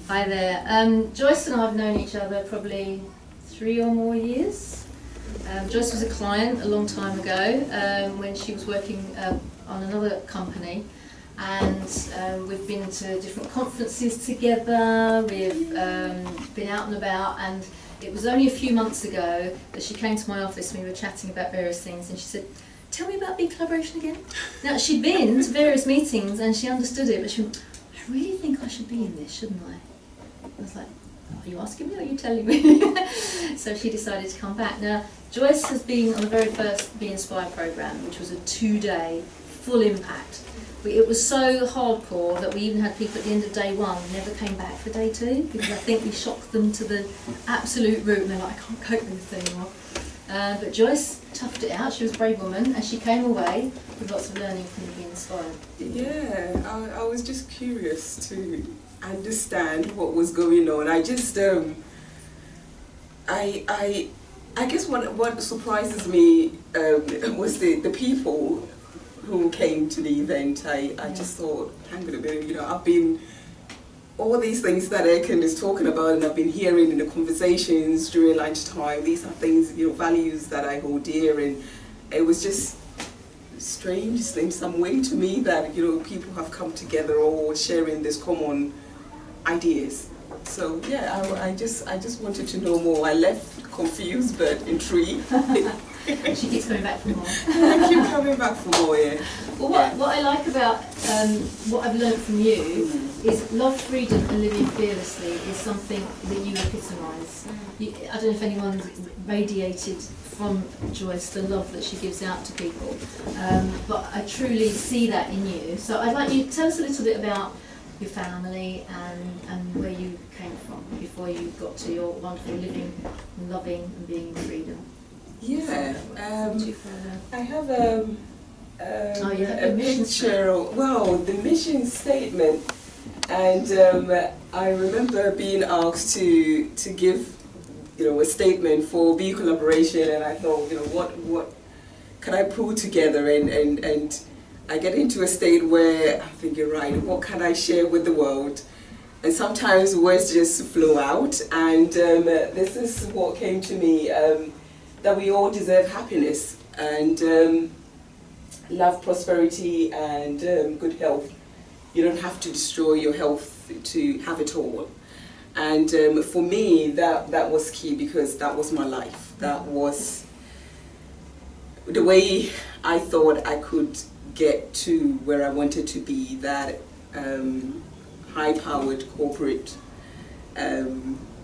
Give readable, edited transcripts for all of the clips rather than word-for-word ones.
Hi there. Joyce and I have known each other probably 3 or more years. Joyce was a client a long time ago when she was working on another company, and we've been to different conferences together, we've been out and about, and it was only a few months ago that she came to my office and we were chatting about various things, and she said, "Tell me about big collaboration again." Now, she'd been to various meetings and she understood it, but she went, "I really think I should be in this, shouldn't I?" I was like, "Are you asking me or are you telling me?" So she decided to come back. Now, Joyce has been on the very first Be Inspired programme, which was a 2-day full impact. It was so hardcore that we even had people at the end of day 1 who never came back for day 2, because I think we shocked them to the absolute root, and they're like, "I can't cope with this anymore." But Joyce toughed it out. She was a brave woman, and she came away with lots of learning from Be Inspired. Yeah, I was just curious to understand what was going on. I just, I guess what surprises me was the people who came to the event. I just thought, hang on a minute, I've been, all these things that Ekin is talking about and I've been hearing in the conversations during lunchtime, these are things, values that I hold dear, and it was just strange in some way to me that, people have come together all sharing this common ideas. So yeah, I just wanted to know more. I left confused but intrigued. She keeps coming back for more. I keep coming back for more, yeah. Well, what I like about what I've learned from you is love, freedom and living fearlessly is something that you epitomise. I don't know if anyone's radiated from Joyce the love that she gives out to people, but I truly see that in you. So I'd like you to tell us a little bit about your family and where you came from before you got to your wonderful living, loving and being in freedom. Yeah, I have a picture, well, the mission statement, and I remember being asked to give, a statement for Be Collaboration, and I thought, what can I pull together, and I get into a state where I'm thinking, right, what can I share with the world? And sometimes words just flow out, and this is what came to me. That we all deserve happiness and love, prosperity and good health. You don't have to destroy your health to have it all. And for me, that was key, because that was my life. That was the way I thought I could get to where I wanted to be, that high-powered corporate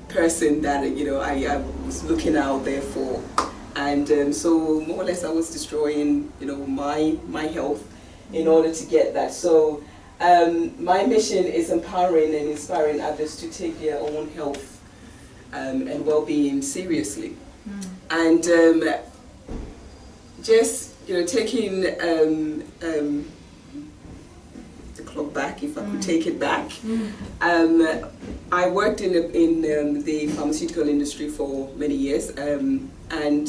person that I was looking out there for, and so more or less I was destroying my health in order to get that. So my mission is empowering and inspiring others to take their own health and well-being seriously, and just taking the clock back, if I could take it back. I worked in the pharmaceutical industry for many years, and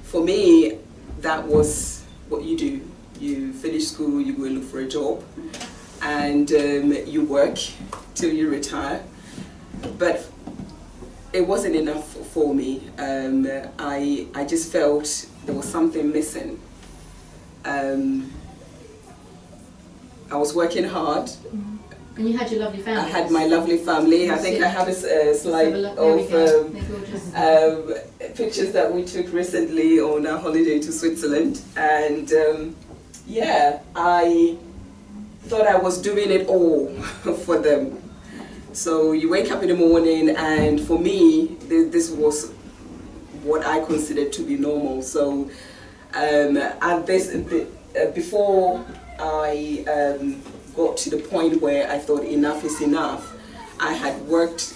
for me, that was what you do. You finish school, you go look for a job, and you work till you retire. But it wasn't enough for me. I just felt there was something missing. I was working hard. And you had your lovely family. I had my lovely family. I think I have a slide of pictures that we took recently on our holiday to Switzerland. And yeah, I thought I was doing it all for them. So you wake up in the morning, and for me, this was what I considered to be normal. So before I got to the point where I thought enough is enough, I had worked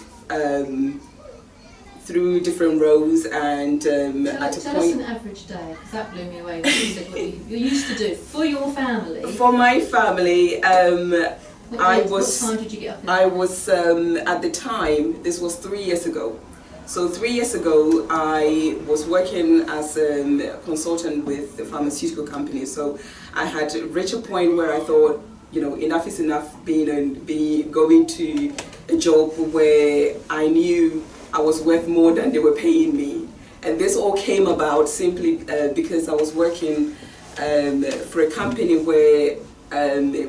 through different roles, and at a point... Tell us an average day, because that blew me away when you said what you used to do for your family. For my family, what time did you get up? I was, at the time, this was 3 years ago. So 3 years ago, I was working as a consultant with the pharmaceutical company. So I had reached a point where I thought, enough is enough going to a job where I knew I was worth more than they were paying me. And this all came about simply because I was working for a company where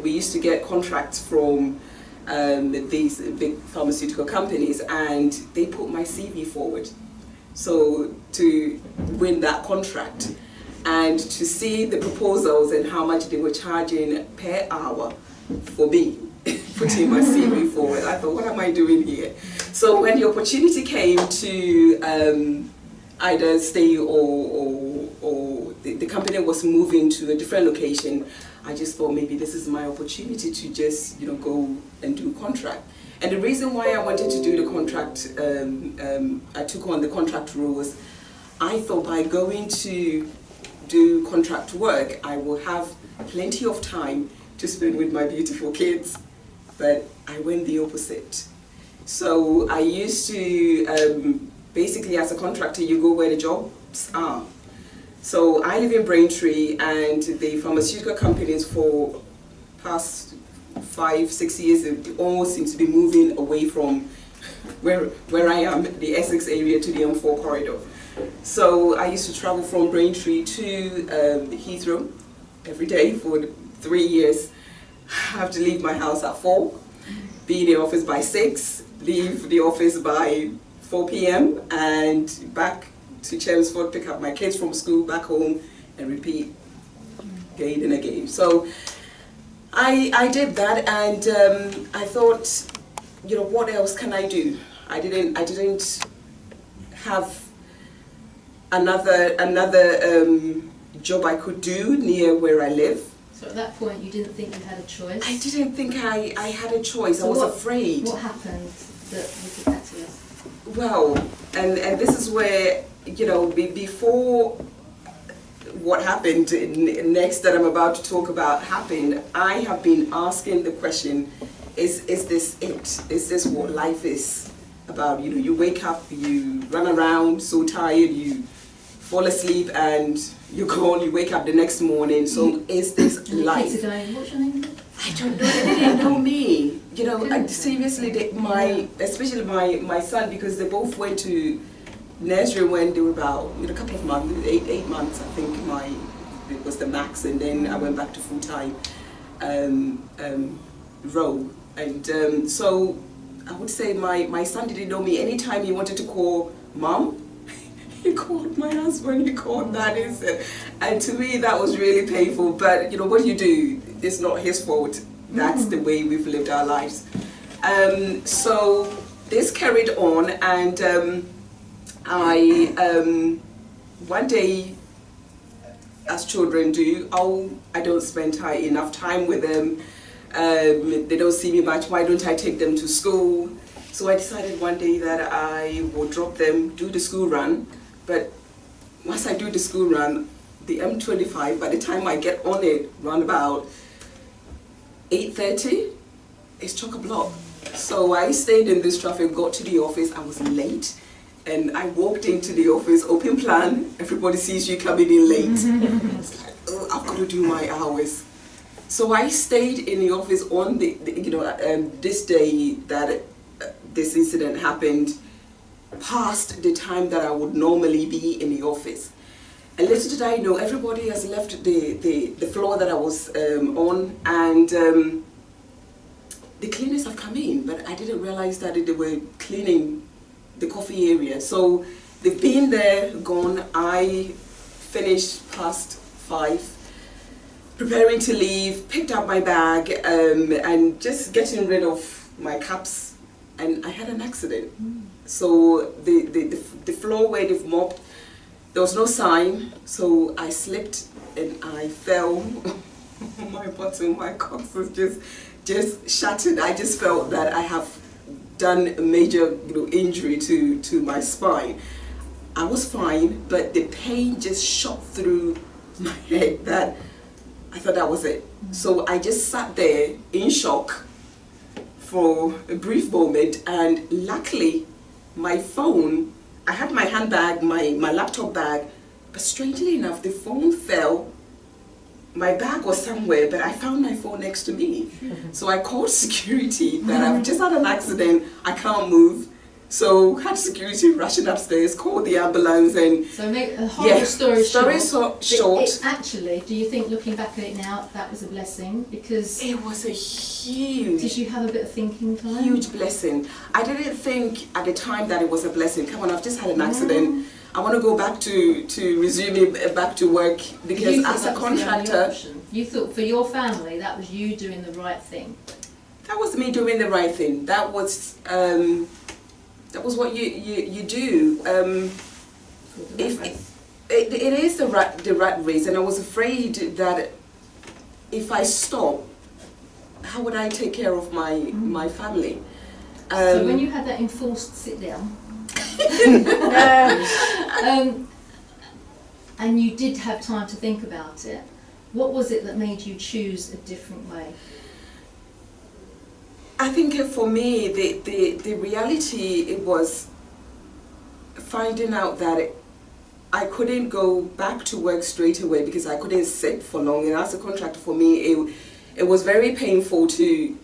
we used to get contracts from these big pharmaceutical companies, and they put my CV forward. So to win that contract and to see the proposals and how much they were charging per hour for me putting my CV forward, I thought, what am I doing here? So when the opportunity came to either stay or the company was moving to a different location, I just thought maybe this is my opportunity to just go and do contract. And the reason why I wanted to do the contract, I took on the contract role, was I thought by going to do contract work, I will have plenty of time to spend with my beautiful kids. But I went the opposite. So I used to, basically as a contractor, you go where the jobs are. So I live in Braintree, and the pharmaceutical companies for past 5-6 years, it all seems to be moving away from where I am, the Essex area, to the M4 corridor. So I used to travel from Braintree to Heathrow every day for 3 years. I have to leave my house at 4, be in the office by 6, leave the office by 4 p.m. and back to Chelmsford, pick up my kids from school, back home, and repeat again and again. So I did that, and I thought, what else can I do? I didn't have another job I could do near where I live. So at that point, you didn't think you had a choice? I didn't think I had a choice. So I was afraid. What happened that you did that to us? Well, and this is where, before what happened next that I'm about to talk about happened, I have been asking the question, is this it? Is this what life is about? You wake up, you run around so tired, you fall asleep, and you're gone, you wake up the next morning. So is this and life? Kids are going, what's your name? I don't know, they didn't know me. Seriously, especially my son, because they both went to nursery when they were about a couple of months, 8 months, I think it was the max, and then I went back to full-time role. And so I would say my son didn't know me. Anytime he wanted to call mom, he called my husband, he called daddy, and to me that was really painful. But what do you do? It's not his fault. That's the way we've lived our lives. So this carried on, and I one day, as children do, I don't spend enough time with them. They don't see me much. Why don't I take them to school? So I decided one day that I would drop them, do the school run. But once I do the school run, the M25, by the time I get on it, round about 8:30, it's chock-a-block. So I stayed in this traffic, got to the office, I was late, and I walked into the office, open plan, everybody sees you coming in late. I was like, oh, I've got to do my hours. So I stayed in the office on this day that this incident happened, past the time that I would normally be in the office. And little did I know, everybody has left the floor that I was on, and the cleaners have come in, but I didn't realize that they were cleaning the coffee area. So they've been there, gone. I finished past 5, preparing to leave, picked up my bag, and just getting rid of my cups, and I had an accident. So the floor where they've mopped, there was no sign, so I slipped and I fell. My bottom, my coccyx just shattered. I just felt that I have done a major injury to my spine. I was fine, but the pain just shot through my head that I thought that was it. So I just sat there in shock for a brief moment, and luckily my phone, I had my handbag, my laptop bag, but strangely enough the phone fell my bag was somewhere, but I found my phone next to me. So I called security that I've just had an accident, I can't move. So had security rushing upstairs, called the ambulance, and so make a horrible story short. Actually, do you think, looking back at it now, that was a blessing? Because it was a huge. Did you have a bit of thinking time? Huge blessing. I didn't think at the time that it was a blessing. Come on, I've just had an accident. I want to go back to resuming back to work, because as a contractor, you thought for your family that was you doing the right thing. That was me doing the right thing. That was what you do. It is the rat race, and I was afraid that if I stop, how would I take care of my family? So when you had that enforced sit down, and you did have time to think about it, what was it that made you choose a different way? I think for me, the reality, it was finding out that I couldn't go back to work straight away because I couldn't sit for long. And as a contractor, for me, it was very painful to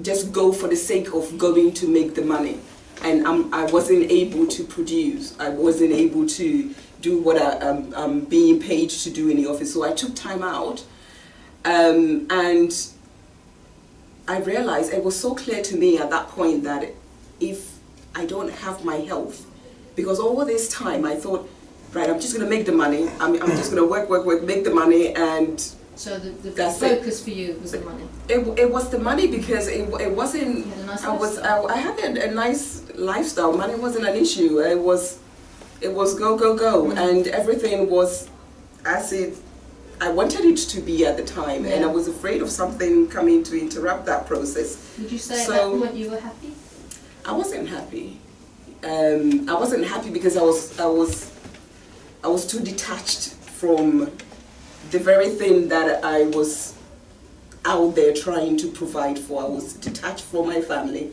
just go for the sake of going to make the money. And I wasn't able to produce. I wasn't able to do what I'm being paid to do in the office. So I took time out, and I realized, it was so clear to me at that point that if I don't have my health, because all this time I thought, right, I'm just going to make the money, I'm just going to work, make the money, and so the focus for you was the money. It was the money, because it wasn't. You had a nice I had a nice lifestyle. Money wasn't an issue. It was go, and everything was as I wanted it to be at the time, and I was afraid of something coming to interrupt that process. Would you say at that point you were happy? I wasn't happy. I wasn't happy because I was too detached from the very thing that I was out there trying to provide for. I was detached from my family,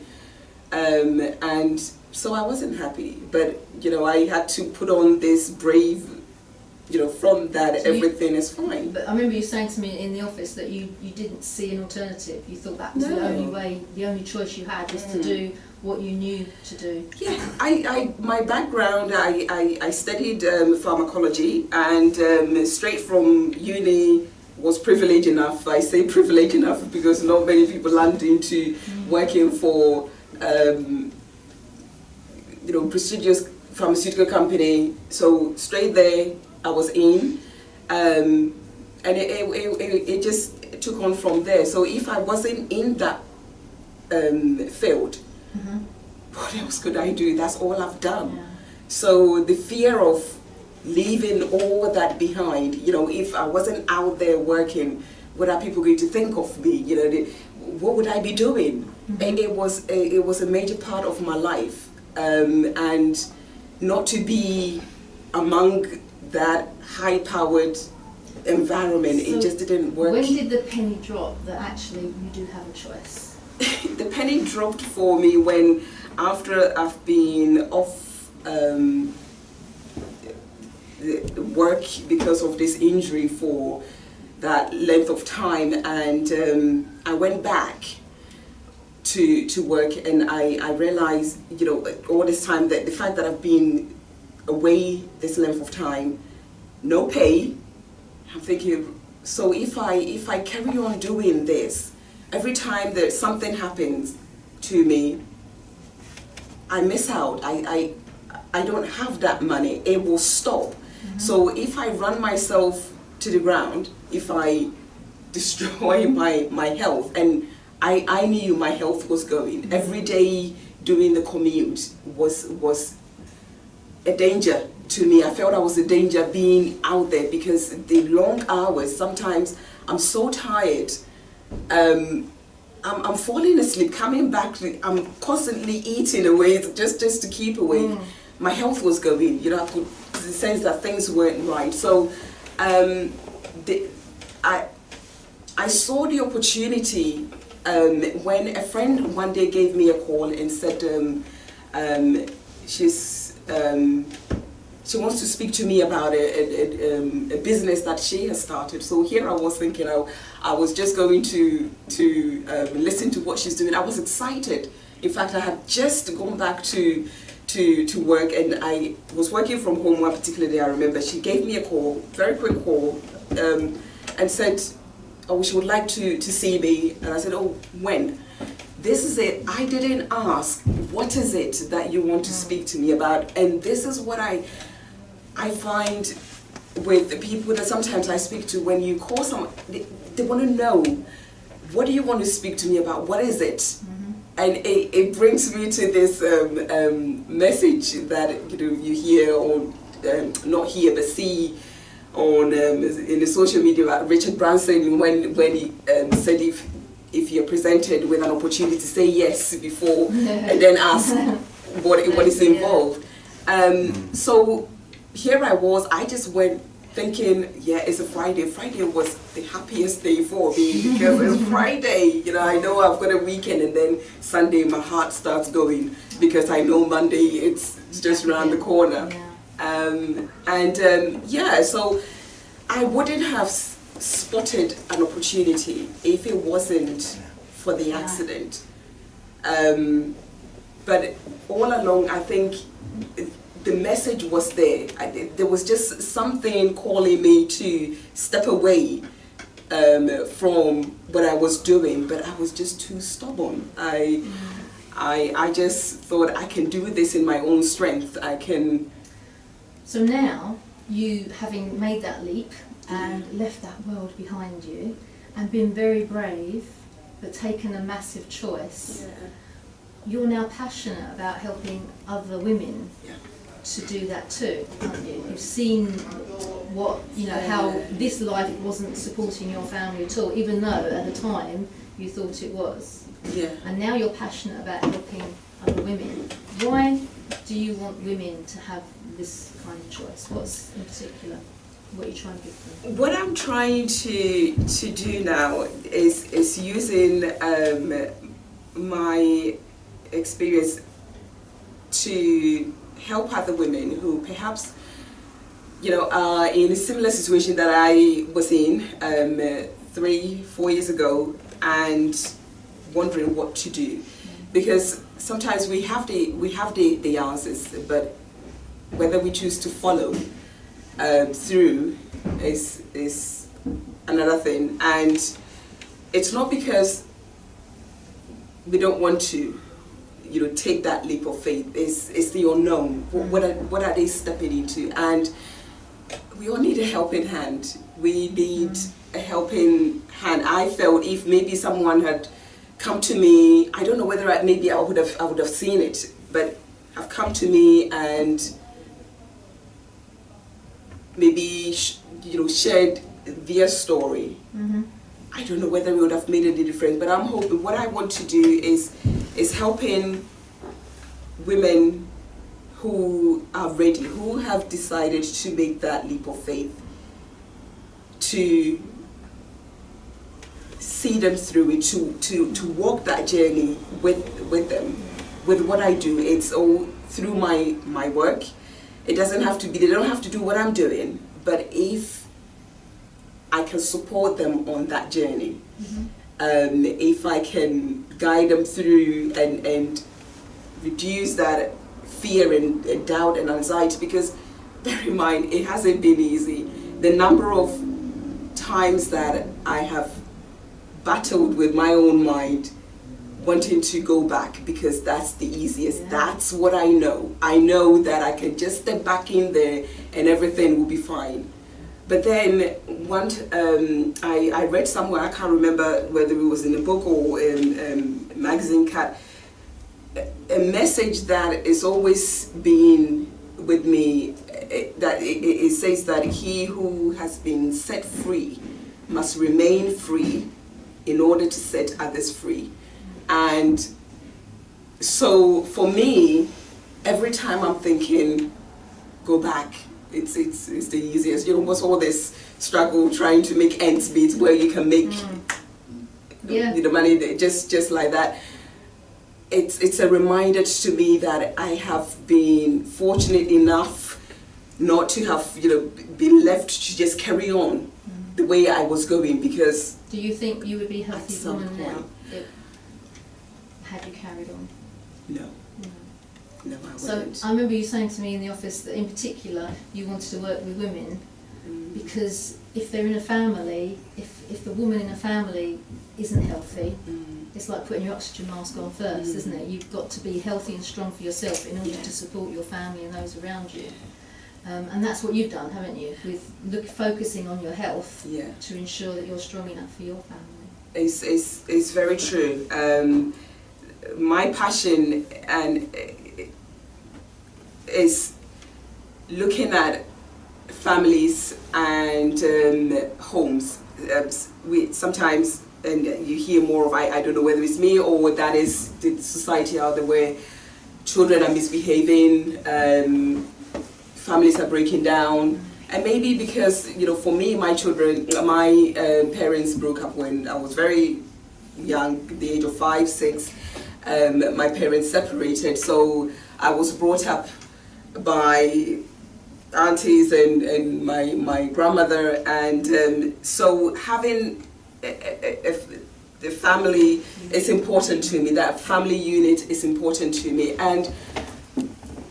and so I wasn't happy. But I had to put on this brave, from that, so everything is fine. But I remember you saying to me in the office that you didn't see an alternative. You thought that was the only way, the only choice you had was to do what you knew to do. Yeah, my background, I studied pharmacology, and straight from uni was privileged enough. I say privileged enough because not many people land into working for prestigious pharmaceutical company. So straight there I was in, and it just took on from there. So if I wasn't in that field, what else could I do? That's all I've done. Yeah. So the fear of leaving all that behind, if I wasn't out there working, what are people going to think of me? What would I be doing? And it was a major part of my life, and not to be among that high-powered environment, so it just didn't work. When did the penny drop that actually you do have a choice? The penny dropped for me when, after I've been off work because of this injury for that length of time, and I went back to work, and I realized, all this time, that the fact that I've been away this length of time, no pay, I'm thinking, so if I carry on doing this, every time that something happens to me, I miss out. I don't have that money. It will stop. So if I run myself to the ground, if I destroy my health, and I knew my health was going. Every day doing the commute was a danger to me. I felt I was a danger being out there, because the long hours, sometimes I'm so tired. I'm falling asleep, coming back, I'm constantly eating away just to keep awake. My health was going, I could sense that things weren't right. So I saw the opportunity when a friend one day gave me a call and said she's she wants to speak to me about a business that she has started. So here I was thinking I was just going to listen to what she's doing. I was excited. In fact, I had just gone back to work, and I was working from home one particular day. I remember she gave me a call, very quick call, and said, "Oh, she would like to see me." And I said, "Oh, when?" This is it. I didn't ask, what is it that you want to speak to me about? And this is what I find with the people that sometimes I speak to. When you call someone, they want to know, what do you want to speak to me about? What is it? Mm-hmm. And it brings me to this message that you hear, or not hear, but see on in the social media about Richard Branson, when he said if you're presented with an opportunity, say yes before and then ask what is involved. So here I was, I just went thinking, yeah, it's a Friday. Friday was the happiest day for me because it's Friday. I know I've got a weekend, and then Sunday my heart starts going because I know Monday it's just around the corner. Yeah. So I wouldn't have spotted an opportunity if it wasn't for the accident. But all along, I think the message was there. There was just something calling me to step away from what I was doing, but I was just too stubborn. I just thought I can do this in my own strength. I can. So now, you having made that leap and left that world behind you and been very brave but taken a massive choice, you're now passionate about helping other women to do that too, aren't you? You've seen what, how this life wasn't supporting your family at all, even though at the time you thought it was. And now you're passionate about helping other women. Why do you want women to have this kind of choice? What's in particular? What are you trying to give them? What I'm trying to do now is using my experience to help other women who perhaps are in a similar situation that I was in 3-4 years ago, and wondering what to do. Because sometimes we have the answers, but whether we choose to follow through is another thing. And it's not because we don't want to take that leap of faith. It's the unknown. What are they stepping into? And we all need a helping hand. We need a helping hand. I felt if maybe someone had come to me, I don't know whether I would have seen it, but have come to me and maybe shared their story. I don't know whether it would have made any difference, but I'm hoping, what I want to do is helping women who are ready, who have decided to make that leap of faith, to see them through it, to walk that journey with them. With what I do, it's all through my work. It doesn't have to be, they don't have to do what I'm doing, but if I can support them on that journey, if I can guide them through and reduce that fear and doubt and anxiety, because bear in mind, it hasn't been easy. The number of times that I have battled with my own mind, wanting to go back because that's the easiest. That's what I know. I know that I can just step back in there and everything will be fine. But then I read somewhere, I can't remember whether it was in a book or in a magazine cut, a message that is always been with me, that it says that he who has been set free must remain free in order to set others free. And so for me, every time I'm thinking, go back, it's the easiest. What's all this struggle trying to make ends meet where you can make the money just like that. It's a reminder to me that I have been fortunate enough not to have, you know, been left to just carry on the way I was going, because... Do you think you would be a healthy woman now had you carried on? No. No, I wouldn't. So I remember you saying to me in the office that in particular you wanted to work with women because if they're in a family, if the woman in a family isn't healthy, it's like putting your oxygen mask on first, isn't it? You've got to be healthy and strong for yourself in order to support your family and those around you. And that's what you've done, haven't you? With focusing on your health to ensure that you're strong enough for your family. It's very true. My passion is looking at families and homes. Sometimes, and you hear more of, I don't know whether it's me or that is the society out there, where children are misbehaving, families are breaking down, and maybe because, you know, for me, my parents broke up when I was very young, the age of 5, 6. My parents separated, so I was brought up by aunties and my grandmother, and so having the family is important to me. That family unit is important to me, and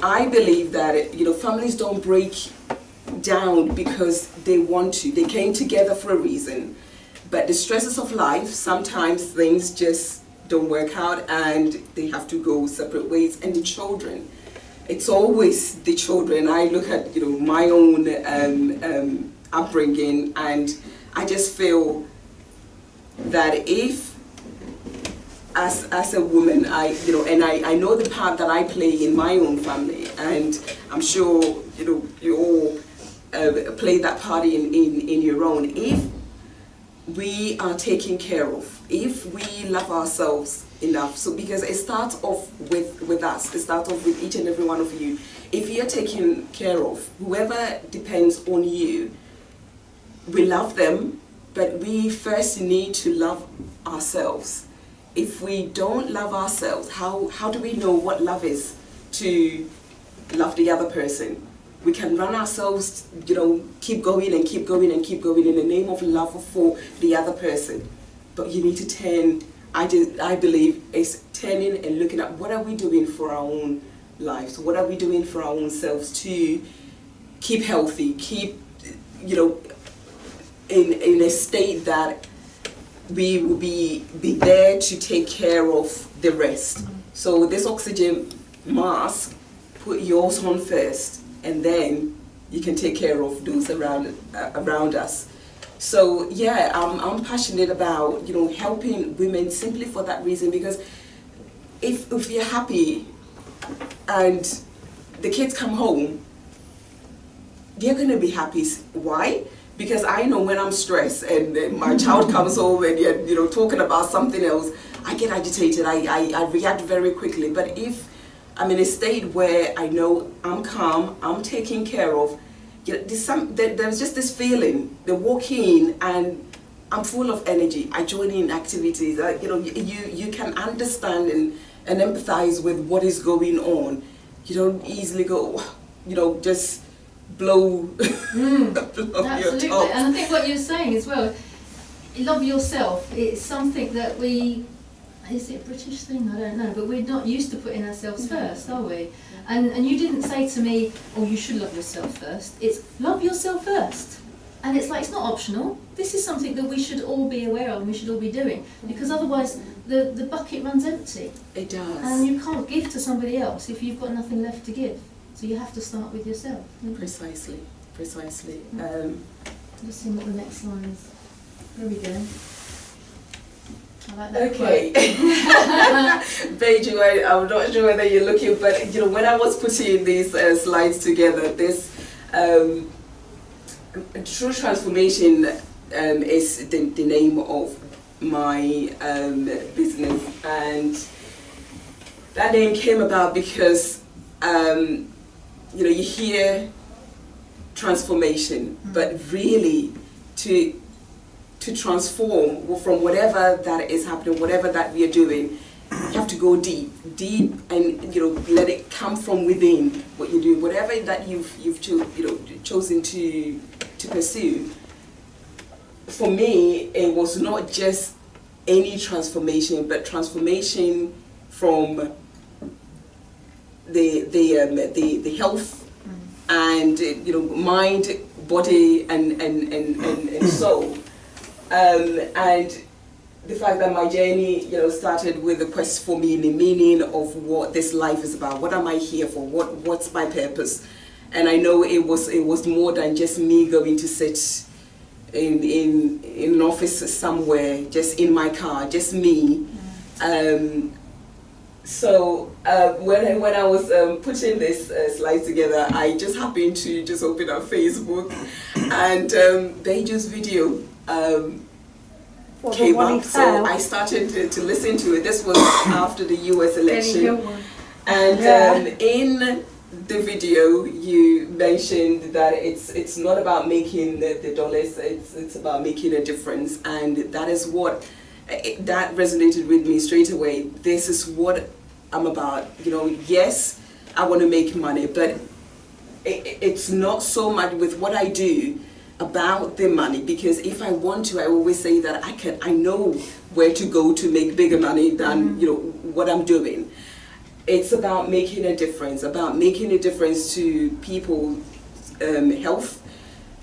I believe that, you know, families don't break down because they want to. They came together for a reason, but the stresses of life, sometimes things just don't work out and they have to go separate ways. And the children, it's always the children. I look at, you know, my own upbringing, and I just feel that if as a woman, I know the part that I play in my own family, and I'm sure, you know, you all play that part in your own. If we are taken care of, if we love ourselves enough, so because it starts off with us, it starts off with each and every one of you. If you're taken care of, whoever depends on you, we love them, but we first need to love ourselves. If we don't love ourselves, how do we know what love is to love the other person? We can run ourselves, you know, keep going and keep going and keep going in the name of love for the other person. But you need to turn, I believe, is turning and looking at what are we doing for our own lives? What are we doing for our own selves to keep healthy, keep, you know, in a state that we will be there to take care of the rest. So this oxygen mask, put yours on first, and then you can take care of those around us. So yeah, I'm passionate about, you know, helping women simply for that reason, because if you're happy and the kids come home, they're going to be happy. Why? Because I know when I'm stressed and my child comes home and you're, you know, talking about something else, I get agitated, I react very quickly. But if I'm in a state where I know I'm calm, I'm taken care of, you know, there's just this feeling, they walk in and I'm full of energy. I join in activities, you know, you can understand and empathize with what is going on. You don't easily go, you know, just blow, blow your top. And I think what you're saying as well, love yourself, it's something that is it a British thing? I don't know, but we're not used to putting ourselves first, are we? And you didn't say to me, oh, you should love yourself first. It's love yourself first. And it's like, it's not optional. This is something that we should all be aware of and we should all be doing, because otherwise the bucket runs empty. It does. And you can't give to somebody else if you've got nothing left to give. So you have to start with yourself. Precisely, precisely. Let's see what the next line is. There we go. I like that. Okay. Beiju, I'm not sure whether you're looking, but you know, when I was putting these slides together, this True Transformation is the name of my business, and that name came about because you know, you hear transformation, but really to transform from whatever that is happening, whatever that we are doing, you have to go deep, and let it come from within what you do, whatever that you've chosen to pursue. For me, it was not just any transformation, but transformation from the health and mind, body, and soul, and the fact that my journey started with the quest for me, the meaning of what this life is about. What am I here for? What's my purpose? And I know it was more than just me going to sit in an office somewhere, just in my car, just me. So when I was putting this slide together, I just happened to just open up Facebook, and Beju's video came up. So I started to listen to it. This was after the US election, and in the video you mentioned that it's not about making the dollars, it's about making a difference, and that is what that resonated with me straight away. This is what I'm about. Yes, I want to make money, but it's not so much with what I do about the money, because if I want to, I always say that I know where to go to make bigger money than what I'm doing. It's about making a difference, to people's health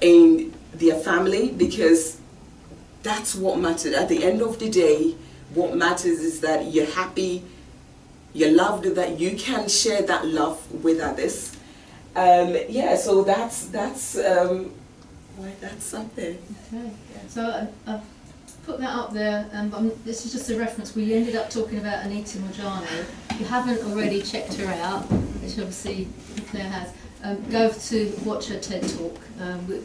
and their family, because that's what matters. At the end of the day, what matters is that you're happy, you're loved, that you can share that love with others. So that's why that's up there. Okay. So I've put that up there, but this is just a reference. We ended up talking about Anita Moorjani. If you haven't already checked her out, which obviously Claire has, go to watch her TED Talk.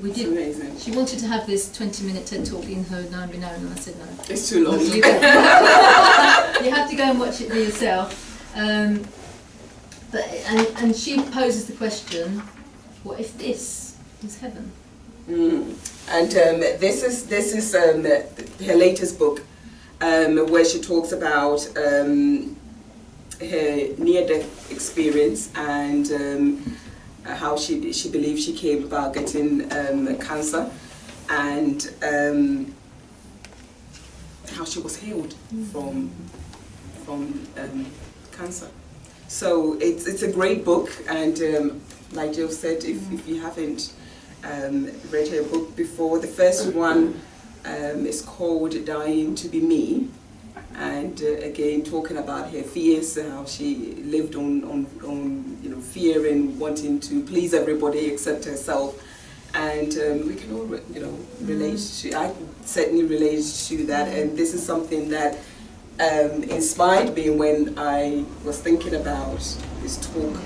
We did. Amazing. She wanted to have this 20-minute TED Talk in her known be known, and I said no. It's too long. You have to go and watch it for yourself. And she poses the question: what if this is heaven? And this is her latest book, where she talks about her near-death experience, and how she believes she came about getting cancer, and how she was healed from cancer. So it's a great book, and like Jill said, if you haven't read her book before, the first one is called Dying to Be Me, and again talking about her fears, how she lived on fear and wanting to please everybody except herself, and we can all relate to. I certainly relate to that, and this is something that inspired me when I was thinking about this talk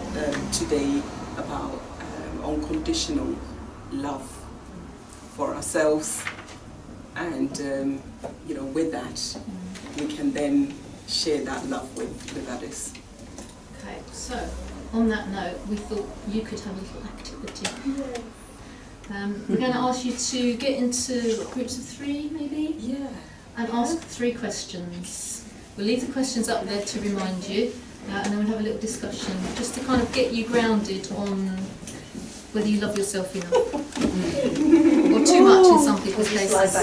today about unconditional love for ourselves, and with that we can then share that love with others. Okay, so on that note, we thought you could have a little activity. We're going to ask you to get into groups of 3 maybe, and ask 3 questions. We'll leave the questions up there to remind you, and then we'll have a little discussion just to kind of get you grounded on whether you love yourself enough or too much in some people's cases.